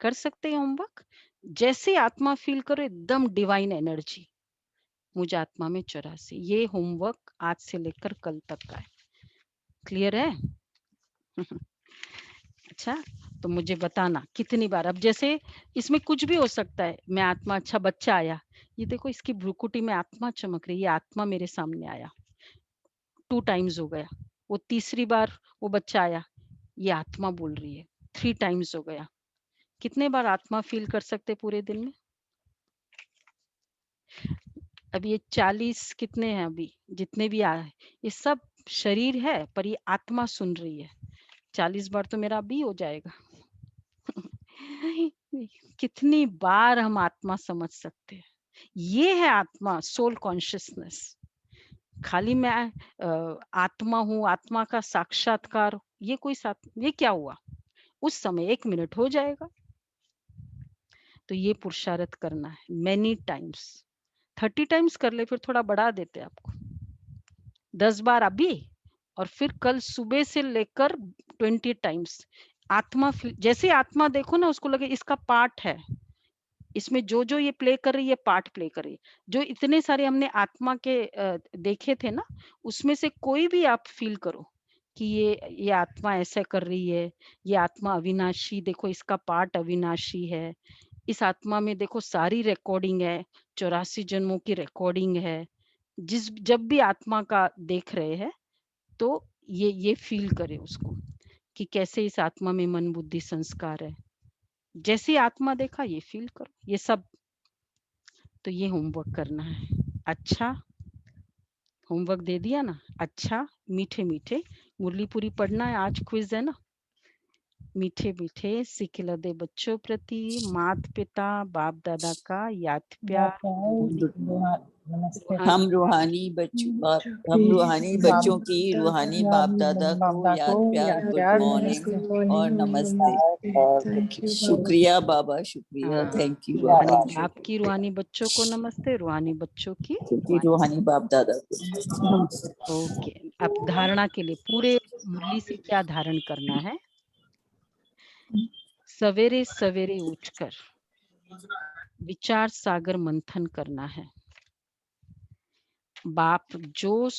कर सकते हैं होमवर्क। जैसे आत्मा फील करो एकदम डिवाइन एनर्जी, मुझे आत्मा में 84। ये होमवर्क आज से लेकर कल तक का है। क्लियर है? अच्छा, तो मुझे बताना कितनी बार। अब जैसे इसमें कुछ भी हो सकता है, मैं आत्मा, अच्छा बच्चा आया, ये देखो इसकी भ्रुकुटी में आत्मा चमक रही है, ये आत्मा मेरे सामने आया, 2 टाइम्स हो गया। वो तीसरी बार वो बच्चा आया, ये आत्मा बोल रही है, 3 टाइम्स हो गया। कितने बार आत्मा फील कर सकते पूरे दिन में? अब ये 40 कितने हैं अभी जितने भी आए, ये सब शरीर है पर ये आत्मा सुन रही है। 40 बार तो मेरा अभी हो जाएगा। कितनी बार हम आत्मा समझ सकते हैं? ये है आत्मा, सोल कॉन्शियसनेस। खाली मैं आत्मा हूँ, आत्मा का साक्षात्कार, ये कोई ये क्या हुआ? उस समय 1 मिनट हो जाएगा। तो ये पुरुषार्थ करना है मेनी टाइम्स। 30 टाइम्स कर ले, फिर थोड़ा बढ़ा देते आपको, 10 बार अभी, और फिर कल सुबह से लेकर 20 टाइम्स। आत्मा जैसे आत्मा देखो ना, उसको लगे इसका पार्ट है, इसमें जो जो ये प्ले कर रही है पार्ट प्ले कर रही है। जो इतने सारे हमने आत्मा के देखे थे ना, उसमें से कोई भी आप फील करो कि ये आत्मा ऐसा कर रही है, ये आत्मा अविनाशी, देखो इसका पार्ट अविनाशी है, इस आत्मा में देखो सारी रिकॉर्डिंग है, 84 जन्मों की रिकॉर्डिंग है। जब भी आत्मा का देख रहे हैं तो ये फील करे उसको कि कैसे इस आत्मा में मन बुद्धि संस्कार है। जैसे आत्मा देखा ये फील करो, ये सब। तो ये होमवर्क करना है। अच्छा, होमवर्क दे दिया ना? अच्छा, मीठे मीठे मुरली पूरी पढ़ना है, आज क्विज है ना। मीठे मीठे सिखिला दे बच्चों प्रति मात पिता बाप दादा का याद प्यार, नमस्ते। हम रूहानी बच्चों की रूहानी बाप दादा को याद प्यार, गुड मॉर्निंग और नमस्ते। शुक्रिया बाबा, शुक्रिया, हाँ, थैंक यू रूहानी बाबा। बाप की रूहानी बच्चों को नमस्ते, रूहानी बच्चों की रूहानी बाप दादा को। ओके। अब धारणा के लिए पूरे मुरली से क्या धारण करना है? सवेरे सवेरे उठकर विचार सागर मंथन करना है। बाप जो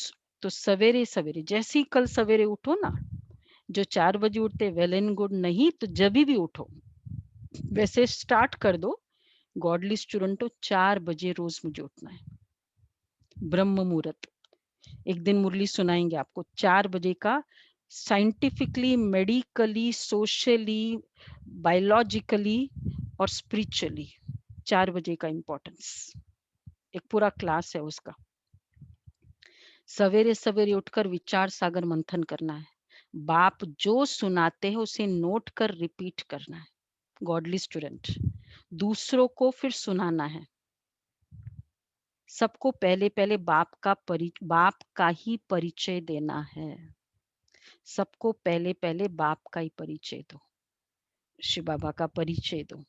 तो सवेरे सवेरे, जैसे ही कल सवेरे उठो ना, जो 4 बजे उठते वेल एंड गुड, नहीं तो जब भी उठो वैसे स्टार्ट कर दो। गॉडली स्टूडेंट हो, 4 बजे रोज मुझे उठना है, ब्रह्म मुहूर्त। एक दिन मुरली सुनाएंगे आपको 4 बजे का, साइंटिफिकली, मेडिकली, सोशली, बायोलॉजिकली और स्पिरिचुअली 4 बजे का इंपॉर्टेंस, एक पूरा क्लास है उसका। सवेरे सवेरे उठकर विचार सागर मंथन करना है। बाप जो सुनाते हैं उसे नोट कर रिपीट करना है, गॉडली स्टूडेंट। दूसरों को फिर सुनाना है। सबको पहले पहले बाप का ही परिचय देना है। सबको पहले पहले बाप का ही परिचय दो, शिव बाबा का परिचय दो।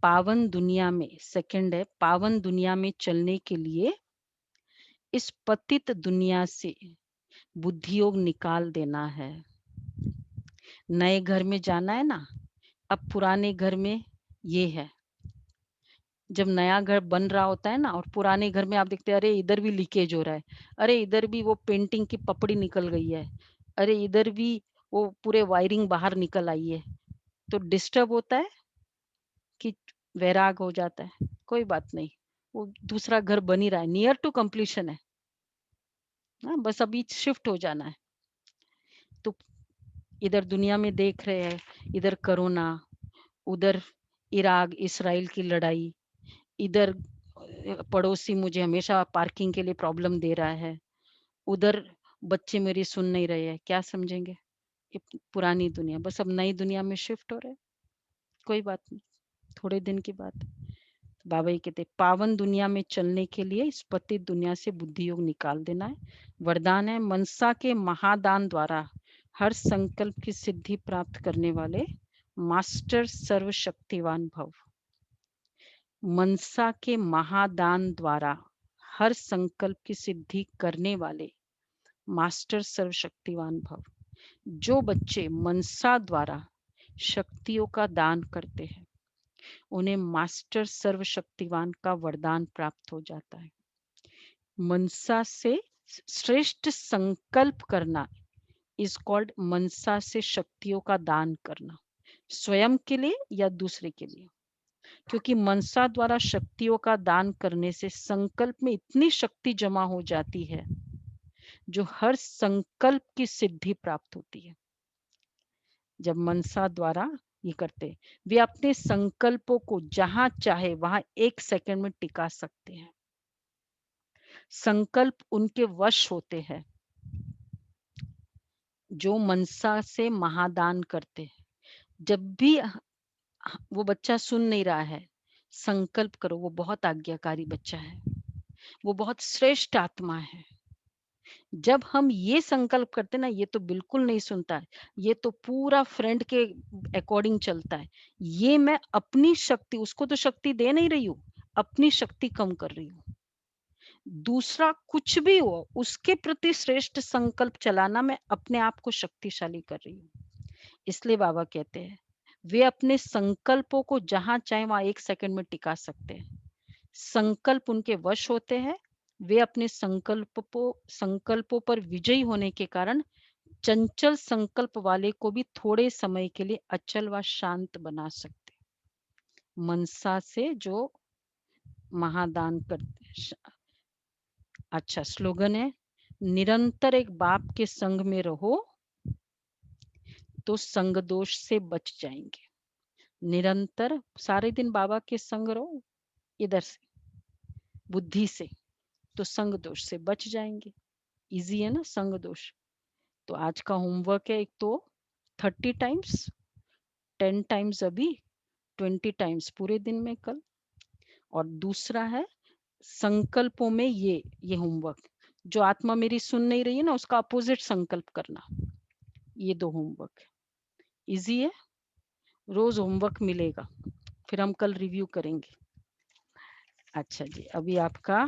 पावन दुनिया में, सेकंड है, पावन दुनिया में चलने के लिए इस पतित दुनिया से बुद्धि योग निकाल देना है। नए घर में जाना है ना, अब पुराने घर में ये है। जब नया घर बन रहा होता है ना, और पुराने घर में आप देखते हैं, अरे इधर भी लीकेज हो रहा है, अरे इधर भी वो पेंटिंग की पपड़ी निकल गई है, अरे इधर भी वो पूरे वायरिंग बाहर निकल आई है, तो डिस्टर्ब होता है कि वैराग हो जाता है? कोई बात नहीं, वो दूसरा घर बन ही रहा है, नियर टू कंप्लीशन है ना, बस अभी शिफ्ट हो जाना है। तो इधर दुनिया में देख रहे हैं, इधर कोरोना, उधर इराक इसराइल की लड़ाई, इधर पड़ोसी मुझे हमेशा पार्किंग के लिए प्रॉब्लम दे रहा है, उधर बच्चे मेरी सुन नहीं रहे हैं, क्या समझेंगे? ये पुरानी दुनिया, बस अब नई दुनिया में शिफ्ट हो रहे हैं। कोई बात नहीं, थोड़े दिन की बात। बाबा ये कहते पावन दुनिया में चलने के लिए इस पतित दुनिया से बुद्धि योग निकाल देना है। वरदान है, मनसा के महादान द्वारा हर संकल्प की सिद्धि प्राप्त करने वाले मास्टर सर्वशक्तिवान भव। मनसा के महादान द्वारा हर संकल्प की सिद्धि करने वाले मास्टर सर्वशक्तिवान भव। जो बच्चे मनसा द्वारा शक्तियों का दान करते हैं, उन्हें मास्टर सर्वशक्तिवान का वरदान प्राप्त हो जाता है। मनसा से श्रेष्ठ संकल्प करना इज कॉल्ड मनसा से शक्तियों का दान करना, स्वयं के लिए या दूसरे के लिए। क्योंकि मनसा द्वारा शक्तियों का दान करने से संकल्प में इतनी शक्ति जमा हो जाती है जो हर संकल्प की सिद्धि प्राप्त होती है। जब मनसा द्वारा ये करते, वे अपने संकल्पों को जहां चाहे वहां 1 सेकंड में टिका सकते हैं। संकल्प उनके वश होते हैं जो मनसा से महादान करते हैं। जब भी वो बच्चा सुन नहीं रहा है, संकल्प करो, वो बहुत आज्ञाकारी बच्चा है, वो बहुत श्रेष्ठ आत्मा है। जब हम ये संकल्प करते ना, ये तो बिल्कुल नहीं सुनता है, ये तो पूरा फ्रेंड के अकॉर्डिंग चलता है, ये मैं अपनी शक्ति, उसको तो शक्ति दे नहीं रही हूँ, अपनी शक्ति कम कर रही हूँ। दूसरा कुछ भी हो, उसके प्रति श्रेष्ठ संकल्प चलाना मैं अपने आप को शक्तिशाली कर रही हूँ। इसलिए बाबा कहते हैं वे अपने संकल्पों को जहां चाहे वहां 1 सेकंड में टिका सकते हैं। संकल्प उनके वश होते हैं। वे अपने संकल्पों पर विजयी होने के कारण चंचल संकल्प वाले को भी थोड़े समय के लिए अचल व शांत बना सकते। मनसा से जो महादान करते। अच्छा स्लोगन है, निरंतर एक बाप के संग में रहो तो संग दोष से बच जाएंगे। निरंतर सारे दिन बाबा के संग रहो, इधर से बुद्धि से, तो संग दोष से बच जाएंगे। इजी है ना संग दोष। तो आज का होमवर्क है, एक तो 30 टाइम्स, 10 टाइम्स अभी, 20 टाइम्स पूरे दिन में कल, और दूसरा है संकल्पों में ये होमवर्क, जो आत्मा मेरी सुन नहीं रही है ना, उसका अपोजिट संकल्प करना। ये 2 होमवर्क इजी है, रोज होमवर्क मिलेगा, फिर हम कल रिव्यू करेंगे। अच्छा जी, अभी आपका